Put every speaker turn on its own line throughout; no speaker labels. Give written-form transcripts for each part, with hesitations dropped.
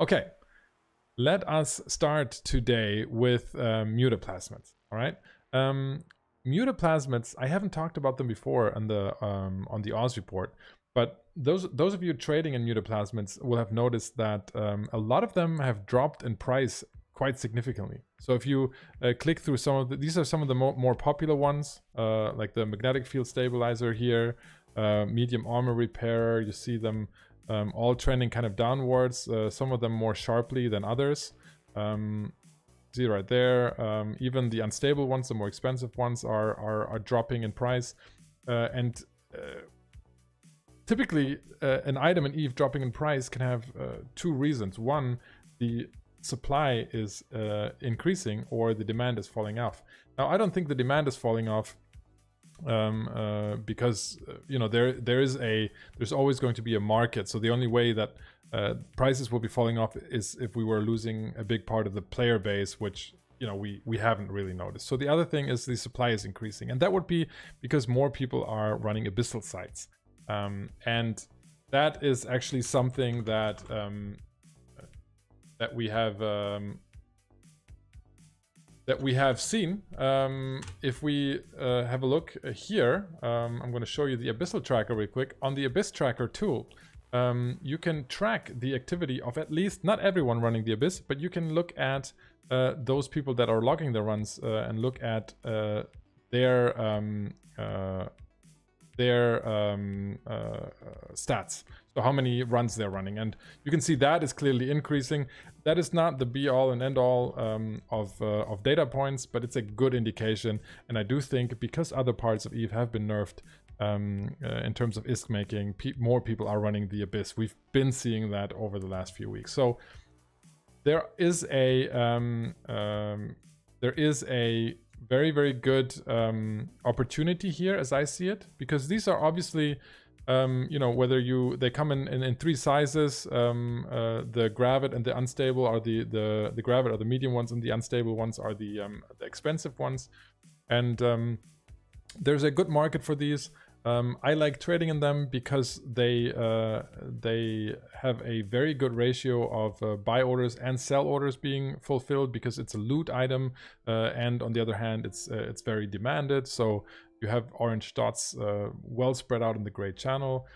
Okay, let us start today with mutaplasmids. All right, mutaplasmids. I haven't talked about them before on the Oz report, but those of you trading in mutaplasmids will have noticed that a lot of them have dropped in price quite significantly. So if you click through some of these are some of the more popular ones, like the magnetic field stabilizer here, medium armor repairer. You see them all trending kind of downwards, some of them more sharply than others. See right there, even the unstable ones, the more expensive ones, are dropping in price. And typically, an item in EVE dropping in price can have two reasons. One, the supply is increasing or the demand is falling off. Now, I don't think the demand is falling off because you know there's always going to be a market. So the only way that prices will be falling off is if we were losing a big part of the player base, which you know we haven't really noticed. So the other thing is the supply is increasing, and that would be because more people are running abyssal sites, and that is actually something that that we have seen. If we have a look here, I'm going to show you the Abyssal Tracker real quick. On the Abyss Tracker tool, you can track the activity of at least, not everyone running the Abyss, but you can look at those people that are logging their runs and look at their stats. So how many runs they're running, and you can see that is clearly increasing. That is not the be-all and end-all of data points, but it's a good indication. And I do think because other parts of EVE have been nerfed in terms of ISK making, more people are running the Abyss. We've been seeing that over the last few weeks. So there is a very, very good opportunity here, as I see it, because these are obviously you know, whether they come in three sizes. The Gravid and the unstable are the Gravid are the medium ones, and the unstable ones are the expensive ones. And there's a good market for these. I like trading in them because they have a very good ratio of buy orders and sell orders being fulfilled, because it's a loot item, and on the other hand, it's very demanded. So you have orange dots well spread out in the gray channel.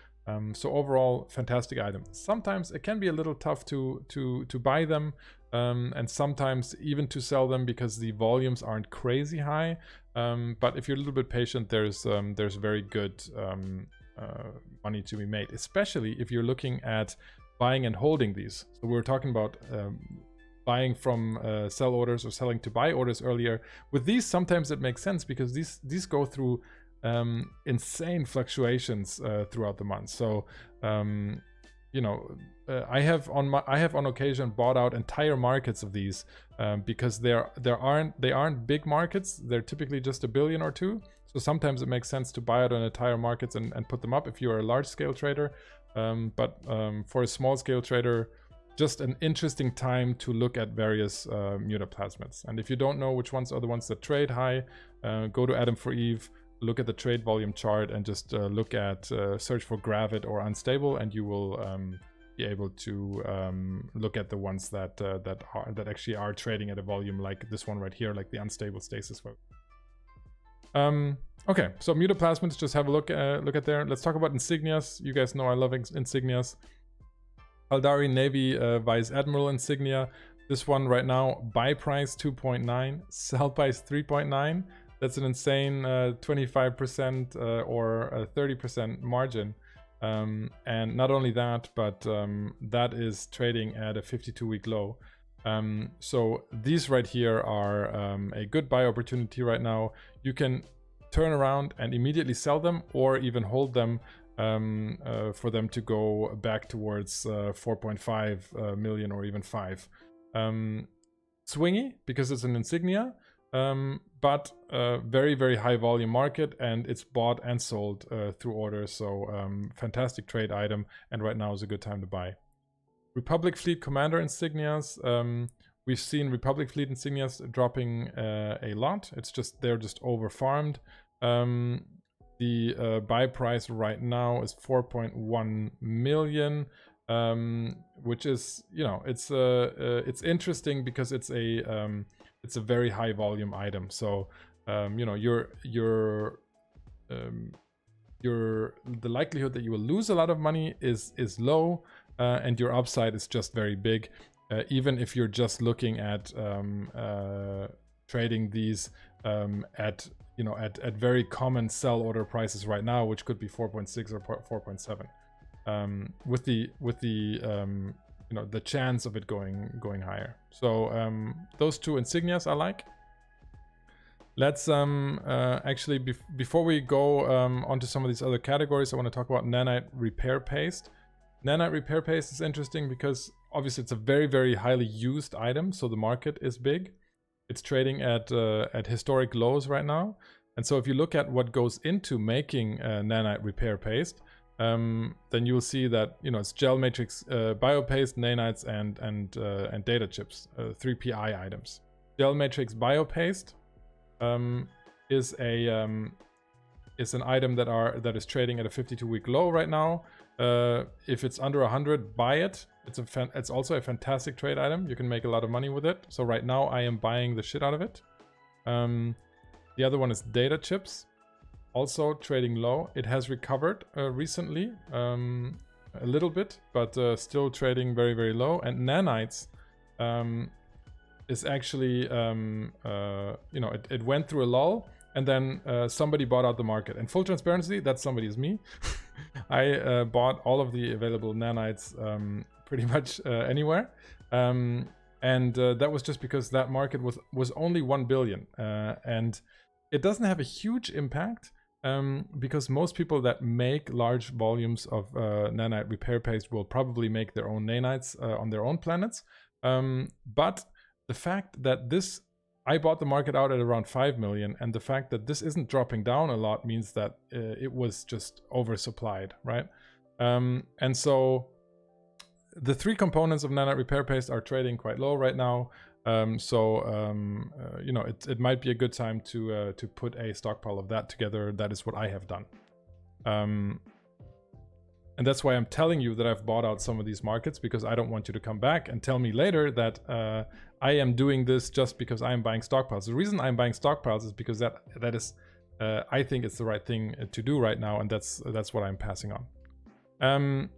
So overall, fantastic item. Sometimes it can be a little tough to buy them, and sometimes even to sell them because the volumes aren't crazy high. But if you're a little bit patient, there's very good money to be made, especially if you're looking at buying and holding these. So we were talking about buying from sell orders or selling to buy orders earlier. With these, sometimes it makes sense because these go through insane fluctuations throughout the month. So you know, I have on occasion bought out entire markets of these because they aren't big markets. They're typically just a billion or two. So sometimes it makes sense to buy out an entire markets and put them up if you're a large scale trader. But for a small scale trader, just an interesting time to look at various mutaplasmids. And if you don't know which ones are the ones that trade high, go to Atom for EVE, look at the trade volume chart, and just look at search for Gravid or unstable, and you will be able to look at the ones that actually are trading at a volume like this one right here, like the unstable stasis. Okay, so mutaplasmids, just have a look at there. Let's talk about insignias. You guys know I love insignias. Aldari Navy Vice Admiral insignia. This one right now, buy price 2.9, sell price 3.9. That's an insane 25% or a 30% margin. And not only that, but that is trading at a 52-week low. So these right here are a good buy opportunity right now. You can turn around and immediately sell them, or even hold them for them to go back towards 4.5 million or even 5. Swingy because it's an insignia, but very, very high volume market, and it's bought and sold through orders. So fantastic trade item, and right now is a good time to buy. Republic Fleet Commander insignias. We've seen Republic Fleet insignias dropping a lot. It's just they're just over farmed. The buy price right now is 4.1 million. which is, you know, it's interesting because it's a very high volume item. So you know, the likelihood that you will lose a lot of money is low, and your upside is just very big, even if you're just looking at trading these at, you know, at very common sell order prices right now, which could be 4.6 or 4.7, with the you know, the chance of it going higher. So those two insignias I like. Let's actually, before we go onto some of these other categories, I want to talk about nanite repair paste. Nanite repair paste is interesting because obviously it's a very, very highly used item, so the market is big. It's trading at historic lows right now, and so if you look at what goes into making nanite repair paste, then you'll see that, you know, it's gel matrix, biopaste, nanites, and data chips, 3PI items. Gel matrix biopaste is an item that is trading at a 52-week low right now. If it's under 100, buy it. It's also a fantastic trade item. You can make a lot of money with it. So right now I am buying the shit out of it. The other one is data chips, also trading low. It has recovered recently a little bit, but still trading very, very low. And nanites is actually, you know, it went through a lull, and then somebody bought out the market. And full transparency, that somebody is me. I bought all of the available nanites pretty much anywhere. And that was just because that market was only 1 billion. And it doesn't have a huge impact because most people that make large volumes of nanite repair paste will probably make their own nanites on their own planets. But the fact that I bought the market out at around 5 million, and the fact that this isn't dropping down a lot means that it was just oversupplied, right? And so the three components of nanite repair paste are trading quite low right now. You know, it might be a good time to put a stockpile of that together. That is what I have done. And that's why I'm telling you that I've bought out some of these markets, because I don't want you to come back and tell me later that I am doing this just because I am buying stockpiles. The reason I'm buying stockpiles is because that is, I think it's the right thing to do right now, and that's what I'm passing on.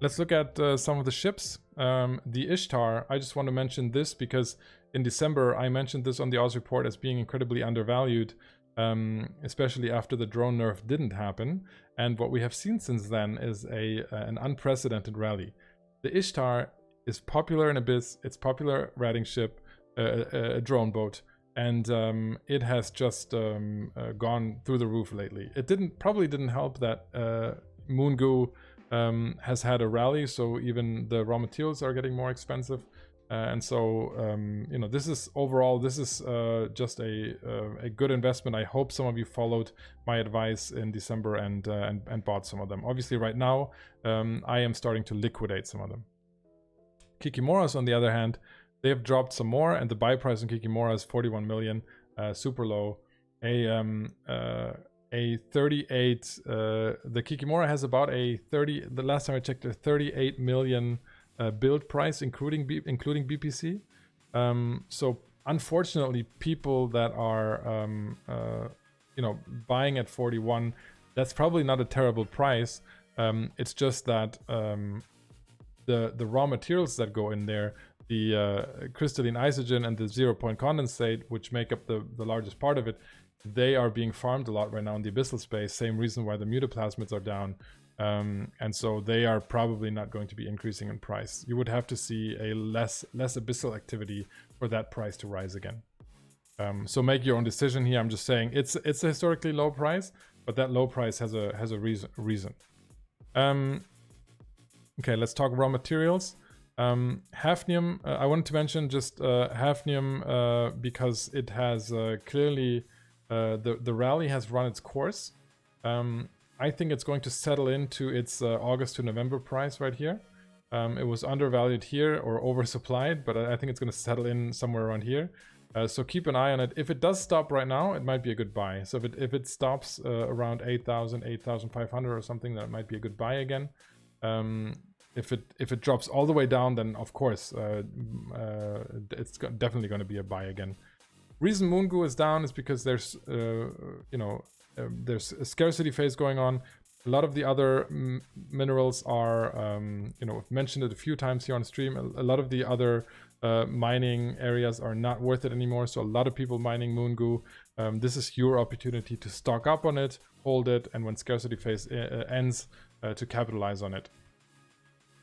Let's look at some of the ships. The Ishtar, I just want to mention this because in December I mentioned this on the Oz report as being incredibly undervalued, especially after the drone nerf didn't happen. And what we have seen since then is an unprecedented rally. The Ishtar is popular in Abyss, it's popular raiding ship, a drone boat, and it has just gone through the roof lately. It probably didn't help that Moongoo has had a rally, so even the raw materials are getting more expensive. And so, you know, this is just a good investment. I hope some of you followed my advice in December and bought some of them. Obviously, right now, I am starting to liquidate some of them. Kikimoras, on the other hand, they have dropped some more, and the buy price on Kikimora is 41 million, super low. A 38. The Kikimora has about the last time I checked, a 38 million. Build price, including BPC. So unfortunately, people that are you know, buying at 41, that's probably not a terrible price. It's just that the raw materials that go in there, the crystalline isogen and the 0-point condensate, which make up the largest part of it, they are being farmed a lot right now in the abyssal space. Same reason why the mutaplasmids are down. And so they are probably not going to be increasing in price. You would have to see a less abyssal activity for that price to rise again. So make your own decision here. I'm just saying it's a historically low price, but that low price has a reason. Okay, let's talk raw materials. Hafnium, I wanted to mention just hafnium because it has clearly the rally has run its course. I think it's going to settle into its August to November price right here. It was undervalued here or oversupplied, but I think it's going to settle in somewhere around here. So keep an eye on it. If it does stop right now, it might be a good buy. So if it stops around 8,000, 8,500 or something, that might be a good buy again. if it drops all the way down, then of course it's definitely going to be a buy again. Reason Moongoo is down is because there's there's a scarcity phase going on. A lot of the other minerals are, I've mentioned it a few times here on stream. A lot of the other mining areas are not worth it anymore. So a lot of people mining Moongoo. This is your opportunity to stock up on it, hold it, and when scarcity phase ends, to capitalize on it.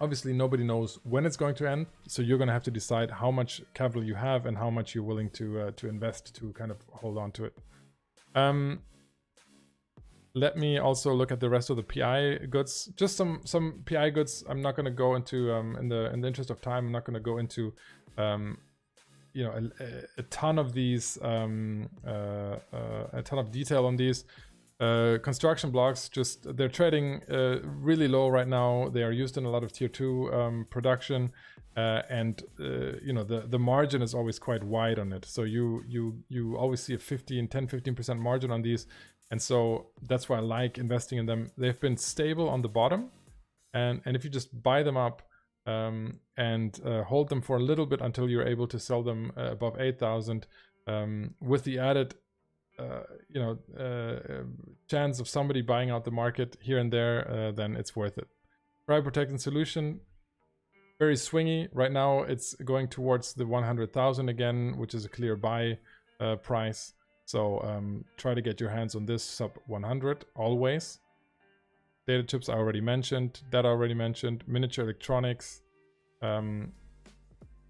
Obviously, nobody knows when it's going to end, so you're going to have to decide how much capital you have and how much you're willing to invest to kind of hold on to it. Let me also look at the rest of the PI goods. Just some PI goods. I'm not going to go into in the interest of time. I'm not going to go into a ton of these a ton of detail on these. Construction blocks, just they're trading really low right now. They are used in a lot of tier 2 production, and the margin is always quite wide on it. So you always see a 10-15% margin on these, and so that's why I like investing in them. They've been stable on the bottom, and if you just buy them up and hold them for a little bit until you're able to sell them above 8,000, with the added chance of somebody buying out the market here and there, then it's worth it. Cryo Protectant Solution, very swingy. Right now it's going towards the 100,000 again, which is a clear buy price. So try to get your hands on this sub 100 always. Data chips I already mentioned, Miniature Electronics,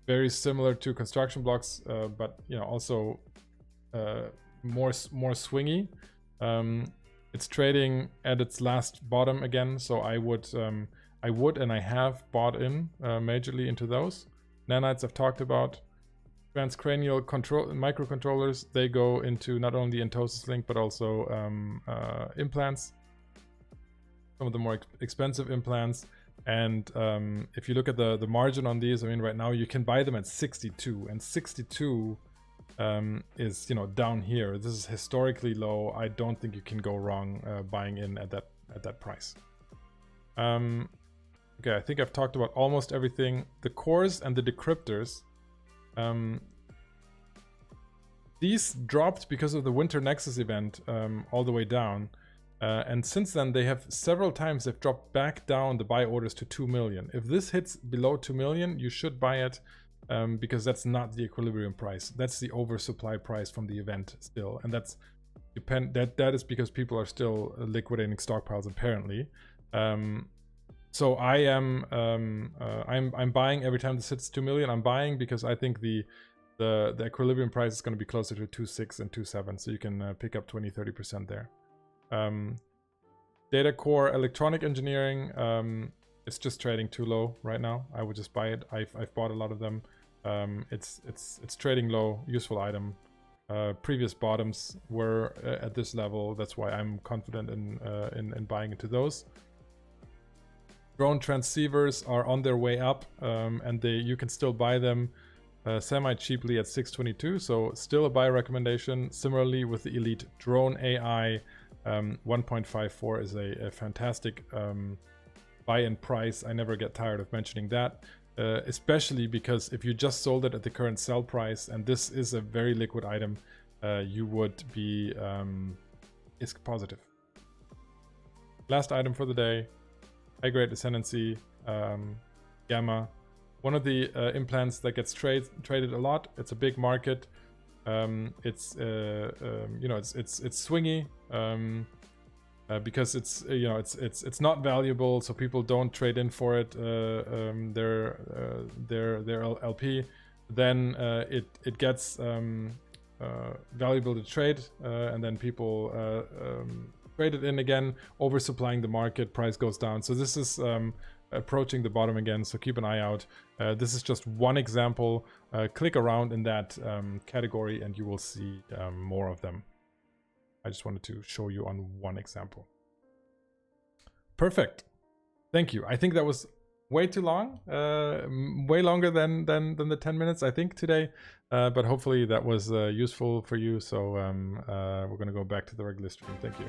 very similar to construction blocks, but also more swingy. It's trading at its last bottom again, so I would and I have bought in majorly into those. Nanites I've talked about. Transcranial microcontrollers, they go into not only Entosis Link but also implants, some of the more expensive implants. And if you look at the margin on these, I mean, right now you can buy them at 62, and 62 is down here. This is historically low. I don't think you can go wrong buying in at that price. Okay, I think I've talked about almost everything. The cores and the decryptors, these dropped because of the Winter Nexus event all the way down, and since then they have several times they've dropped back down the buy orders to 2 million. If this hits below 2 million, you should buy it. Because that's not the equilibrium price. That's the oversupply price from the event still, and that is because people are still liquidating stockpiles apparently. So I am I'm buying every time this hits 2 million. I'm buying because I think the equilibrium price is going to be closer to 2.6 and 2.7, so you can pick up 20-30% there. Data core electronic engineering, it's just trading too low right now. I would just buy it. I've bought a lot of them. It's trading low, useful item. Previous bottoms were at this level. That's why I'm confident in buying into those. Drone transceivers are on their way up, and you can still buy them semi cheaply at 622. So still a buy recommendation. Similarly with the Elite Drone AI, 1.54 is a fantastic buy-in price. I never get tired of mentioning that, especially because if you just sold it at the current sell price, and this is a very liquid item, you would be ISK positive. Last item for the day, high-grade ascendancy, Gamma. One of the implants that gets traded a lot. It's a big market. It's swingy. Because it's not valuable, so people don't trade in for it. Their LP, then it gets valuable to trade, and then people trade it in again, oversupplying the market. Price goes down. So this is approaching the bottom again. So keep an eye out. This is just one example. Click around in that category, and you will see more of them. I just wanted to show you on one example. Perfect. Thank you. I think that was way too long, way longer than the 10 minutes I think today, but hopefully that was useful for you. So we're going to go back to the regular stream. Thank you.